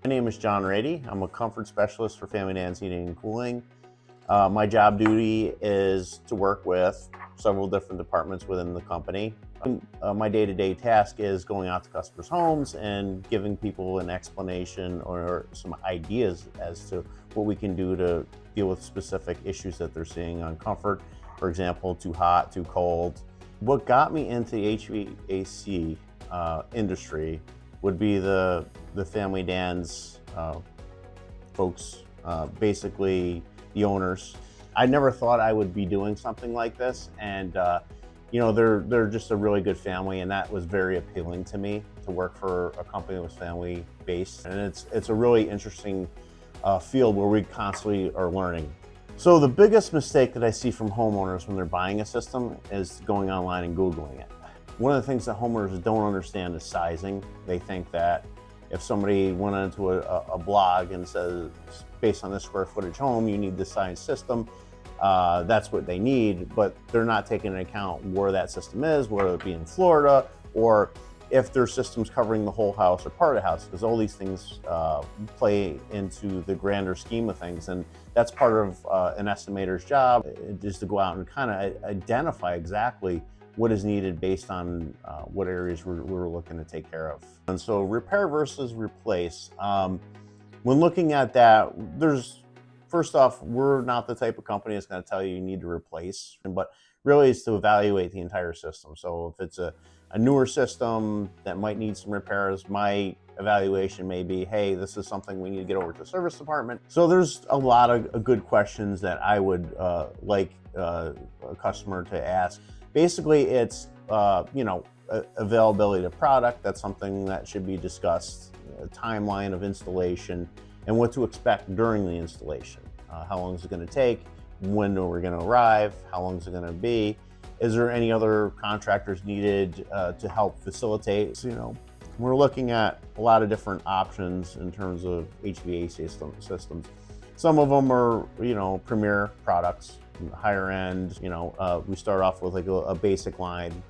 My name is John Raiti. I'm a comfort specialist for Family Danz Heating and Cooling. My job duty is to work with several different departments within the company. My day-to-day task is going out to customers' homes and giving people an explanation or some ideas as to what we can do to deal with specific issues that they're seeing on comfort. For example, too hot, too cold. What got me into the HVAC industry would be the Family Danz folks, basically the owners. I never thought I would be doing something like this, and you know, they're just a really good family, and that was very appealing to me, to work for a company that was family based. And it's a really interesting field where we constantly are learning. So the biggest mistake that I see from homeowners when they're buying a system is going online and Googling it. One of the things that homeowners don't understand is sizing. They think that if somebody went into a blog and says, based on this square footage home, you need this size system, that's what they need, but they're not taking into account where that system is, whether it be in Florida, or if their system's covering the whole house or part of the house, because all these things play into the grander scheme of things. And that's part of an estimator's job, is to go out and kind of identify exactly what is needed based on what areas we're looking to take care of. And so repair versus replace. When looking at that, first off, we're not the type of company that's going to tell you need to replace, but really is to evaluate the entire system. So if it's a newer system that might need some repairs, my evaluation may be, hey, this is something we need to get over to the service department. So there's a lot of good questions that I would like a customer to ask. Basically, it's you know, availability of product. That's something that should be discussed. A timeline of installation and what to expect during the installation. How long is it going to take? When are we going to arrive? How long is it going to be? Is there any other contractors needed to help facilitate? So, you know, we're looking at a lot of different options in terms of HVAC systems. Some of them are, you know, premier products, higher end. You know, we start off with like a basic line.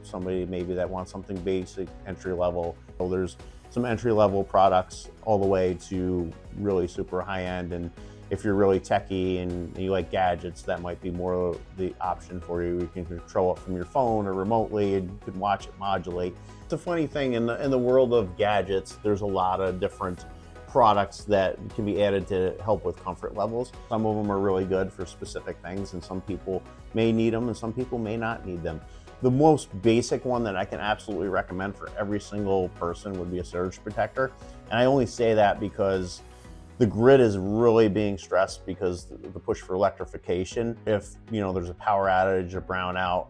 Somebody maybe that wants something basic, entry level. So there's some entry level products all the way to really super high end. And if you're really techie and you like gadgets, that might be more the option for you. You can control it from your phone or remotely, and you can watch it modulate. It's a funny thing, in the world of gadgets, there's a lot of different products that can be added to help with comfort levels. Some of them are really good for specific things, and some people may need them and some people may not need them. The most basic one that I can absolutely recommend for every single person would be a surge protector. And I only say that because the grid is really being stressed because the push for electrification. If, you know, there's a power outage, a brownout,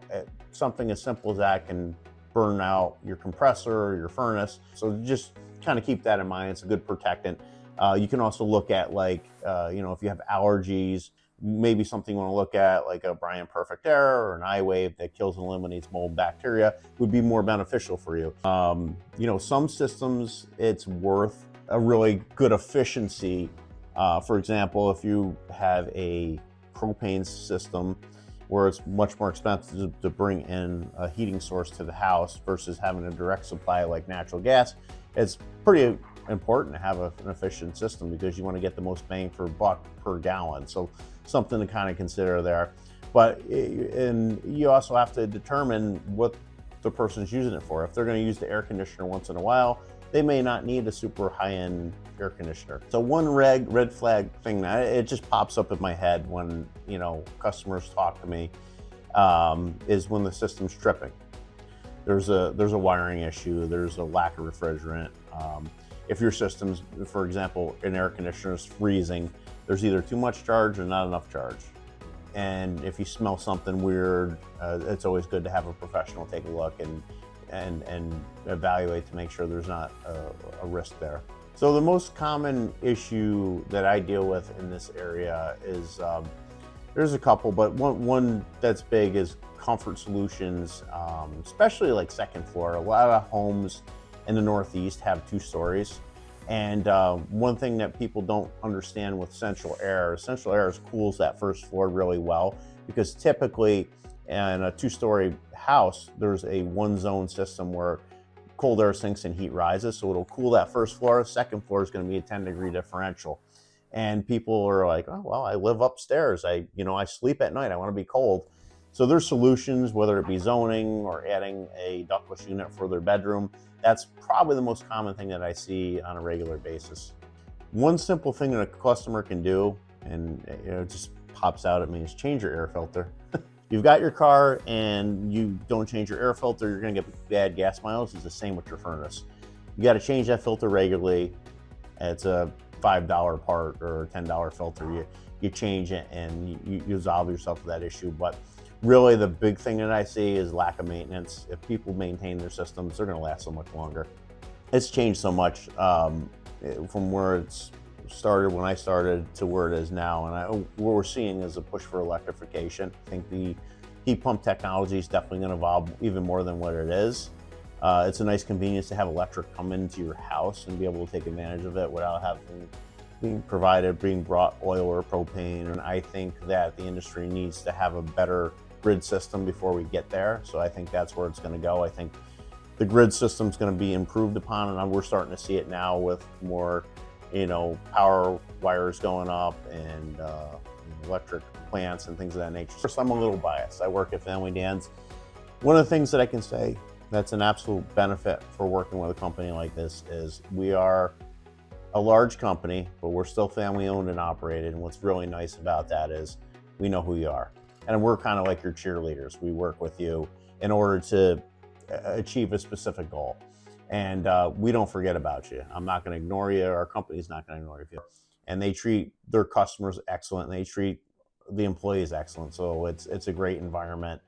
something as simple as that can burn out your compressor or your furnace. So just kind of keep that in mind. It's a good protectant. You can also look at, like, you know, if you have allergies, maybe something you want to look at, like a Brian Perfect Air or an iWave that kills and eliminates mold bacteria, would be more beneficial for you. You know, some systems, it's worth a really good efficiency. For example, if you have a propane system where it's much more expensive to bring in a heating source to the house versus having a direct supply like natural gas, it's pretty important to have an efficient system because you want to get the most bang for buck per gallon. So something to kind of consider there. But and you also have to determine what the person's using it for. If they're going to use the air conditioner once in a while, they may not need a super high-end air conditioner. So one red flag thing that it just pops up in my head when, you know, customers talk to me is when the system's tripping. There's a wiring issue. There's a lack of refrigerant. If your system's, for example, an air conditioner is freezing, there's either too much charge or not enough charge. And if you smell something weird, it's always good to have a professional take a look and evaluate to make sure there's not a risk there. So the most common issue that I deal with in this area is, there's a couple, but one that's big is comfort solutions, especially like second floor. A lot of homes in the Northeast have 2 stories. And one thing that people don't understand with central air cools that first floor really well, because typically in a 2-story house, there's a 1-zone system where cold air sinks and heat rises, so it'll cool that first floor. Second floor is going to be a 10-degree differential. And people are like, oh, well, I live upstairs. I sleep at night. I want to be cold. So there's solutions, whether it be zoning or adding a ductless unit for their bedroom. That's probably the most common thing that I see on a regular basis. One simple thing that a customer can do, and it just pops out at me, is change your air filter. You've got your car and you don't change your air filter, you're going to get bad gas mileage. It's the same with your furnace. You got to change that filter regularly. It's a $5 part or a $10 filter. You change it and you resolve yourself of that issue. But really the big thing that I see is lack of maintenance. If people maintain their systems, they're going to last so much longer. It's changed so much from where it's started when I started to where it is now, and what we're seeing is a push for electrification. I think the heat pump technology is definitely going to evolve even more than what it is. It's a nice convenience to have electric come into your house and be able to take advantage of it without having being brought oil or propane. And I think that the industry needs to have a better grid system before we get there. So I think that's where it's going to go. I think the grid system is going to be improved upon, and we're starting to see it now with more power wires going up and electric plants and things of that nature. First, I'm a little biased. I work at Family Danz. One of the things that I can say that's an absolute benefit for working with a company like this is we are a large company, but we're still family owned and operated. And what's really nice about that is we know who you are. And we're kind of like your cheerleaders. We work with you in order to achieve a specific goal. And we don't forget about you. I'm not going to ignore you. Our company's not going to ignore you. And they treat their customers excellent. And they treat the employees excellent. So it's a great environment.